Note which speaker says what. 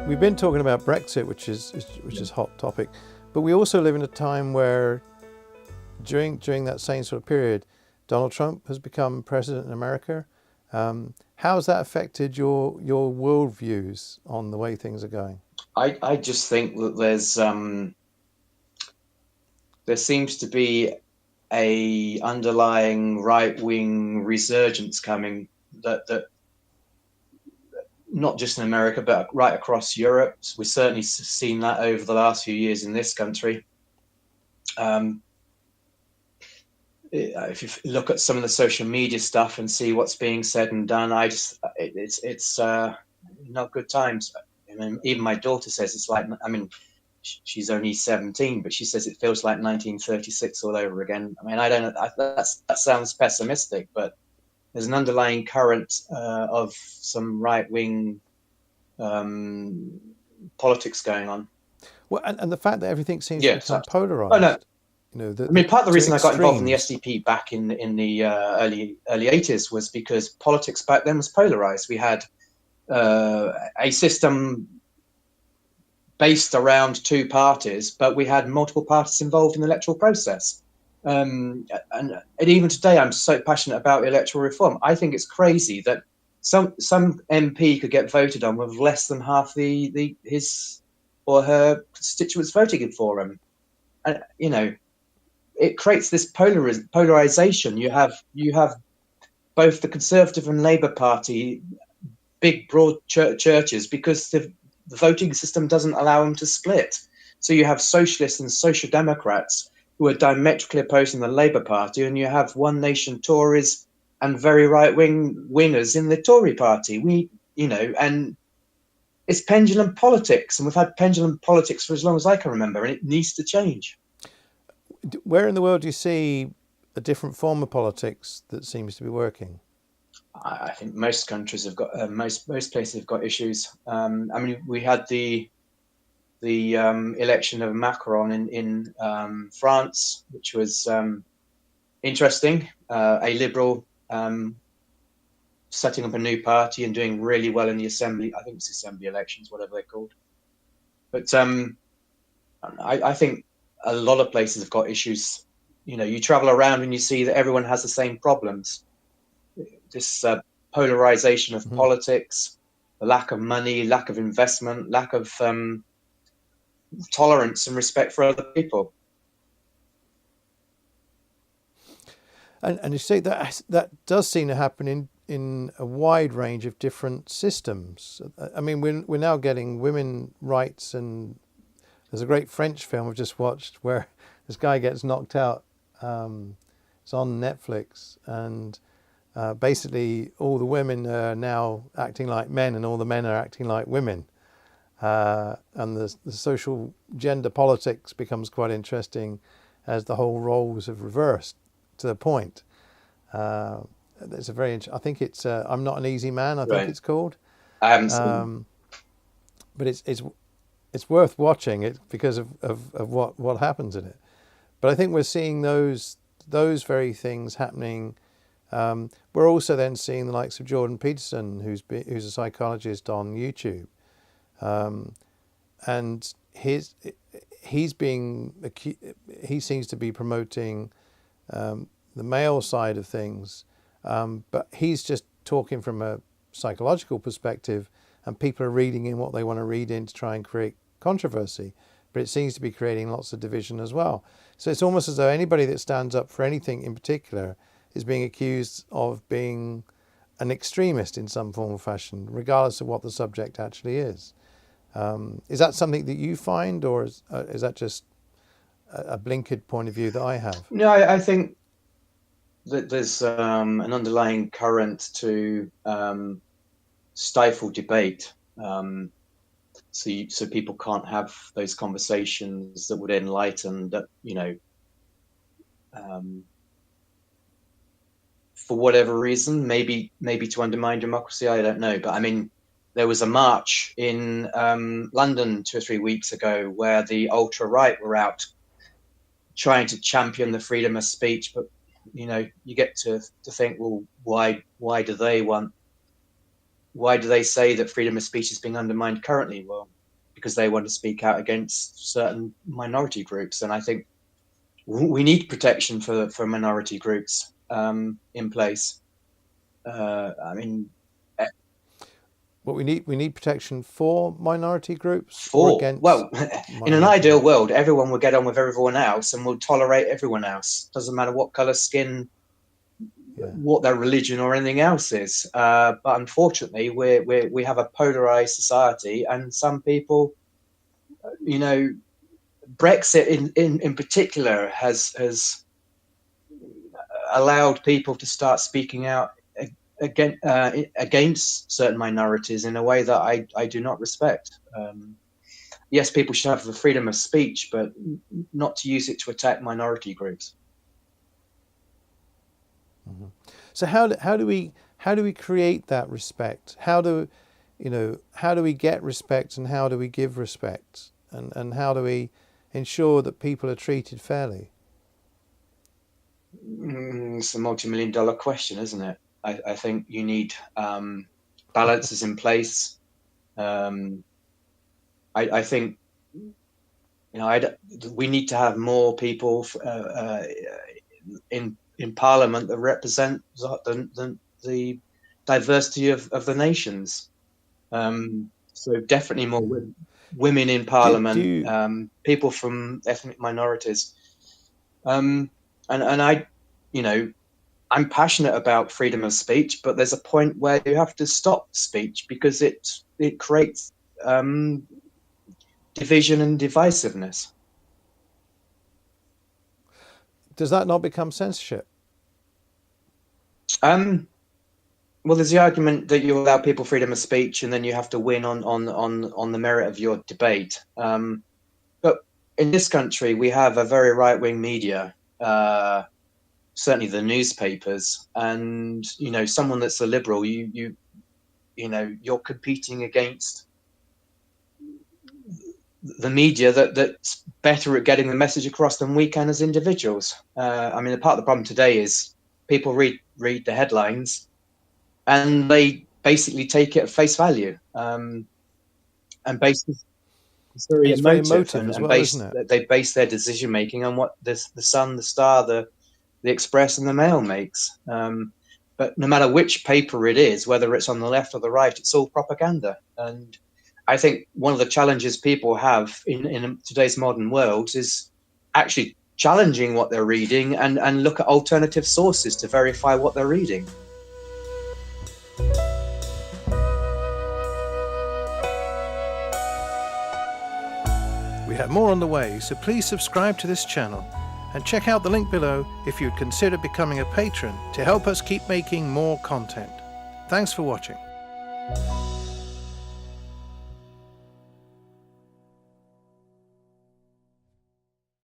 Speaker 1: We've been talking about Brexit, which is hot topic, but we also live in a time where during that same sort of period, Donald Trump has become president in America. How has that affected your worldviews on the way things are going?
Speaker 2: I just think that there seems to be a underlying right-wing resurgence coming that not just in America but right across Europe. We've certainly seen that over the last few years in this country. If you look at some of the social media stuff and see what's being said and done, it's not good times. I mean, even my daughter says it's like, I mean, she's only 17, but she says it feels like 1936 all over again. I mean, I don't know. That sounds pessimistic, but there's an underlying current of some right-wing politics going on.
Speaker 1: Well, and the fact that everything seems to become polarized.
Speaker 2: Oh, no.
Speaker 1: You know,
Speaker 2: I mean, part of the reason I got involved in the SDP back in the early 80s was because politics back then was polarized. We had a system based around two parties, but we had multiple parties involved in the electoral process. And even today, I'm so passionate about electoral reform. I think it's crazy that some MP could get voted on with less than half his or her constituents voting for him. And, you know, it creates this polarization. You have both the Conservative and Labour Party, big broad churches, because the voting system doesn't allow them to split. So you have socialists and social democrats who are diametrically opposing the Labour Party, and you have One Nation Tories and very right-wing wingers in the Tory Party. And it's pendulum politics, and we've had pendulum politics for as long as I can remember, and it needs to change.
Speaker 1: Where in the world do you see a different form of politics that seems to be working?
Speaker 2: I think most countries have got most places have got issues. I mean, we had the election of Macron in France, which was interesting. A liberal setting up a new party and doing really well in the assembly. I think it's assembly elections, whatever they're called. But I think a lot of places have got issues. You know, you travel around and you see that everyone has the same problems. This polarization of politics, the lack of money, lack of investment, lack of tolerance and respect for other people.
Speaker 1: And you see that does seem to happen in a wide range of different systems. I mean, we're now getting women rights, and there's a great French film I've just watched where this guy gets knocked out. It's on Netflix, and basically all the women are now acting like men and all the men are acting like women. And the social gender politics becomes quite interesting as the whole roles have reversed to the point. It's a very I think it's I'm Not an Easy Man, I think it's called.
Speaker 2: I haven't seen.
Speaker 1: But it's worth watching it because of what happens in it. But I think we're seeing those very things happening. We're also then seeing the likes of Jordan Peterson, who's a psychologist on YouTube, and he seems to be promoting the male side of things, but he's just talking from a psychological perspective, and people are reading in what they want to read in to try and create controversy. But it seems to be creating lots of division as well. So it's almost as though anybody that stands up for anything in particular is being accused of being an extremist in some form or fashion, regardless of what the subject actually is. Is that something that you find, or is that just a blinkered point of view that I have?
Speaker 2: No, I think that there's an underlying current to stifle debate. So people can't have those conversations that would enlighten, that, you know, for whatever reason, maybe to undermine democracy, I don't know. But I mean, there was a march in London 2 or 3 weeks ago where the ultra-right were out trying to champion the freedom of speech. But, you know, you get to think, well, why do they say that freedom of speech is being undermined currently? Well, because they want to speak out against certain minority groups. And I think we need protection for minority groups in place. I mean,
Speaker 1: what we need protection for minority groups or against.
Speaker 2: Well, in an ideal world, everyone would get on with everyone else and will tolerate everyone else. Doesn't matter what color skin, what their religion or anything else is. But unfortunately, we have a polarized society, and some people, you know, Brexit in particular has allowed people to start speaking out against certain minorities in a way that I do not respect. Yes, people should have the freedom of speech, but not to use it to attack minority groups.
Speaker 1: Mm-hmm. So how do we create that respect? How do we get respect, and how do we give respect, and how do we ensure that people are treated fairly?
Speaker 2: It's a multi-million-dollar question, isn't it? I think you need balances in place. I think, you know, we need to have more people in Parliament that represent the diversity of the nations. So definitely more women in Parliament, people from ethnic minorities, and I, you know, I'm passionate about freedom of speech, but there's a point where you have to stop speech because it creates division and divisiveness.
Speaker 1: Does that not become censorship?
Speaker 2: Well, there's the argument that you allow people freedom of speech, and then you have to win on the merit of your debate. But in this country, we have a very right-wing media. Certainly the newspapers, and you know, someone that's a liberal, you know, you're competing against the media that's better at getting the message across than we can as individuals. I mean, part of the problem today is people read the headlines and they basically take it at face value, and it's very emotive and
Speaker 1: as well, isn't it?
Speaker 2: They base their decision making on what the Sun, the Star, the Express and the Mail makes. But no matter which paper it is, whether it's on the left or the right, it's all propaganda. And I think one of the challenges people have in today's modern world is actually challenging what they're reading and look at alternative sources to verify what they're reading.
Speaker 1: We have more on the way, so please subscribe to this channel and check out the link below if you'd consider becoming a patron to help us keep making more content. Thanks for watching.